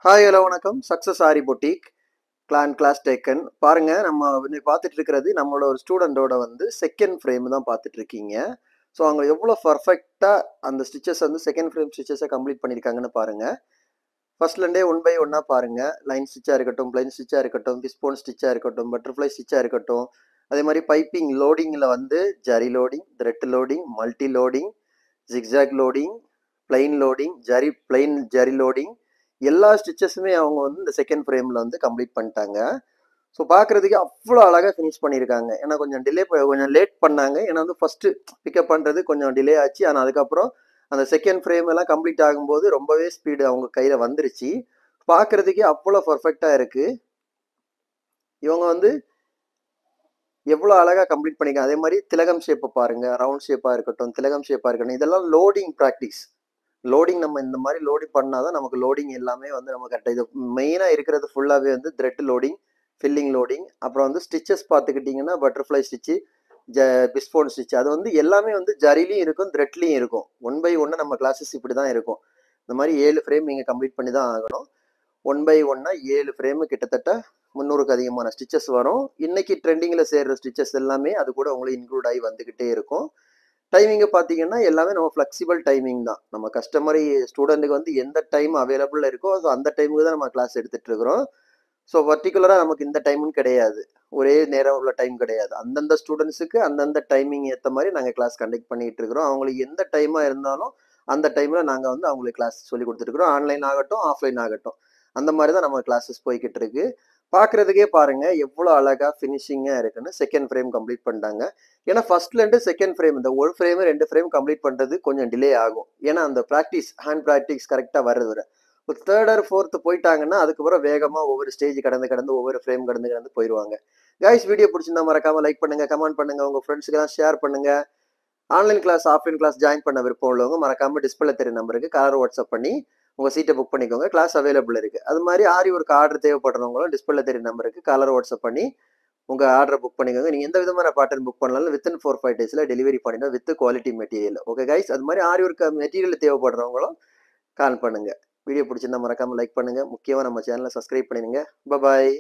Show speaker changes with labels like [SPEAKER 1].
[SPEAKER 1] Hi hello வணக்கம். Success ஆரி boutique class taken பாருங்க. நம்ம இன்னைக்கு பார்த்துட்டு இருக்கிறது நம்மளோட ஒரு ஸ்டூடெண்டோட செகண்ட் ஃப்ரேம் தான் பார்த்துட்டு இருக்கீங்க. ஸோ அவங்க எவ்வளோ பர்ஃபெக்டாக அந்த ஸ்டிச்சஸ் செகண்ட் ஃப்ரேம் ஸ்டிச்சஸை கம்ப்ளீட் பண்ணியிருக்காங்கன்னு பாருங்க. ஃபர்ஸ்ட்லேருந்தே ஒன் பை ஒன்னாக பாருங்க. லைன் ஸ்டிச்சாக இருக்கட்டும், பிளைன் ஸ்டிச்சாக இருக்கட்டும், பிஸ்போன் ஸ்டிச்சாக இருக்கட்டும், பட்டர்ஃப்ளை ஸ்டிச்சாக இருக்கட்டும், அதே மாதிரி பைப்பிங் லோடிங்கில் zari loading, thread loading, multi loading, zigzag loading, plain loading, plain zari loading, எல்லா ஸ்டிச்சஸுமே அவங்க இந்த செகண்ட் ஃப்ரேமில் கம்ப்ளீட் பண்ணிட்டாங்க. ஸோ பார்க்குறதுக்கு அவ்வளோ அழகாக ஃபினிஷ் பண்ணியிருக்காங்க. ஏன்னா கொஞ்சம் லேட் பண்ணாங்க. ஏன்னா ஃபஸ்ட்டு பிக்கப் பண்ணுறது கொஞ்சம் டிலே ஆச்சு. ஆனால் அதுக்கப்புறம் அந்த செகண்ட் ஃப்ரேம் எல்லாம் கம்ப்ளீட் ஆகும்போது ரொம்பவே ஸ்பீடு அவங்க கையில் வந்துருச்சு. பார்க்குறதுக்கே அவ்வளோ பர்ஃபெக்டாக இருக்குது. இவங்க எவ்வளோ அழகாக கம்ப்ளீட் பண்ணியிருக்காங்க. அதே மாதிரி திலகம் ஷேப்பை பாருங்கள். ரவுண்ட் ஷேப்பாக இருக்கட்டும், திலகம் ஷேப்பாக இருக்கட்டும், இதெல்லாம் லோடிங் ப்ராக்டிஸ். லோடிங் நம்ம இந்த மாதிரி லோடிங் பண்ணாதான் நமக்கு லோடிங் எல்லாமே நம்ம கரெக்டாக. இது மெயினாக இருக்கிறது ஃபுல்லாகவே த்ரெட் லோடிங், ஃபில்லிங் லோடிங், அப்புறம் ஸ்டிச்சஸ் பார்த்துக்கிட்டிங்கன்னா பட்டர்ஃப்ளை ஸ்டிச்சு, பிஸ்போன் ஸ்டிச், அது எல்லாமே ஜரிலையும் இருக்கும், த்ரெட்லையும் இருக்கும். ஒன் பை ஒன்று நம்ம கிளாஸஸ் இப்படி தான் இருக்கும். இந்த மாதிரி 7 ஃப்ரேம் நீங்கள் கம்ப்ளீட் பண்ணி தான் ஆகணும். ஒன் பை ஒன்னா 7 ஃப்ரேமு கிட்டத்தட்ட 300க்கு அதிகமான ஸ்டிச்சஸ் வரும். இன்னைக்கு ட்ரெண்டிங்கில் சேர்ற ஸ்டிச்சஸ் எல்லாமே அது கூட உங்களுக்கு இன்க்ளூட் ஆகி வந்துக்கிட்டே இருக்கும். டைமிங்கை பார்த்தீங்கன்னா எல்லாமே நம்ம ஃப்ளெக்சிபிள் டைமிங் தான். நம்ம கஸ்டமர் ஸ்டூடெண்ட்டுக்கு எந்த டைம் அவைலபிள் இருக்கோ ஸோ அந்த டைமுக்கு தான் நம்ம கிளாஸ் எடுத்துகிட்டு இருக்கிறோம். ஸோ பர்டிகுலராக நமக்கு இந்த டைம்னு கிடையாது, ஒரே நேரம் உள்ள டைம் கிடையாது. அந்தந்த ஸ்டூடெண்ட்ஸுக்கு அந்தந்த டைமிங் ஏற்ற மாதிரி நாங்கள் கிளாஸ் கண்டக்ட் பண்ணிகிட்டு இருக்கிறோம். அவங்களுக்கு எந்த டைமாக இருந்தாலும் அந்த டைமில் நாங்கள் அவங்களுக்கு கிளாஸ் சொல்லி கொடுத்துருக்குறோம். ஆன்லைன் ஆகட்டும், ஆஃப்லைன் ஆகட்டும், அந்த மாதிரி தான் நம்ம கிளாஸஸ் போய்கிட்டு இருக்கு. பார்க்குறதுக்கே பாருங்கள் எவ்வளோ அழகாக ஃபினிஷிங்காக இருக்குன்னு. செகண்ட் ஃப்ரேம் கம்ப்ளீட் பண்ணிட்டாங்க. ஏன்னா ஃபர்ஸ்ட்லேருந்து செகண்ட் ஃப்ரேம் இந்த ஒரு ஃப்ரேமு 2 ஃப்ரேம் கம்ப்ளீட் பண்ணுறது கொஞ்சம் டிலே ஆகும். ஏன்னா அந்த ப்ராக்டிஸ் ஹேண்ட் ப்ராக்டிஸ் கரெக்டாக வர்றது வர ஒரு தேர்ட் ஆர் ஃபோர்த்து போயிட்டாங்கன்னா அதுக்கப்புறம் வேகமாக ஒவ்வொரு ஸ்டேஜ் கடந்து ஒவ்வொரு ஃப்ரேம் கடந்து போயிடுவாங்க. கைஸ், வீடியோ பிடிச்சிருந்தா மறக்காமல் லைக் பண்ணுங்கள், கமெண்ட் பண்ணுங்கள், உங்கள் ஃப்ரெண்ட்ஸுக்கெல்லாம் ஷேர் பண்ணுங்கள். Online class, offline class join பண்ண விருப்பம் உள்ளவங்க மறக்காமல் டிஸ்பிளே தெரிய நம்பருக்கு கலர் வாட்ஸ்அப் பண்ணி உங்கள் சீட்டை புக் பண்ணிக்கோங்க. கிளாஸ் அவைலபிள் இருக்குது. அது மாதிரி ஆரி ஒர்க் ஆர்டர் தேவைப்படுறவங்களும் டிஸ்பிளே தெரிய நம்பருக்கு கலர் வாட்ஸ்அப் பண்ணி உங்கள் ஆர்டரை புக் பண்ணிக்கோங்க. நீங்கள் எந்த விதமான பேட்டர்ன் புக் பண்ணாலும் வித்தின் 4-5 டேஸில் டெலிவரி பண்ணிடும் with quality material. Okay guys, அது மாதிரி ஆரி ஒர்க் மெட்டீரியல் தேவைப்படுறவங்களும் கால் பண்ணுங்கள். வீடியோ பிடிச்சிருந்தா மறக்காமல் லைக் பண்ணுங்கள். முக்கியமாக நம்ம சேனலை சப்ஸ்கிரைப் பண்ணிடுங்க. பாய்.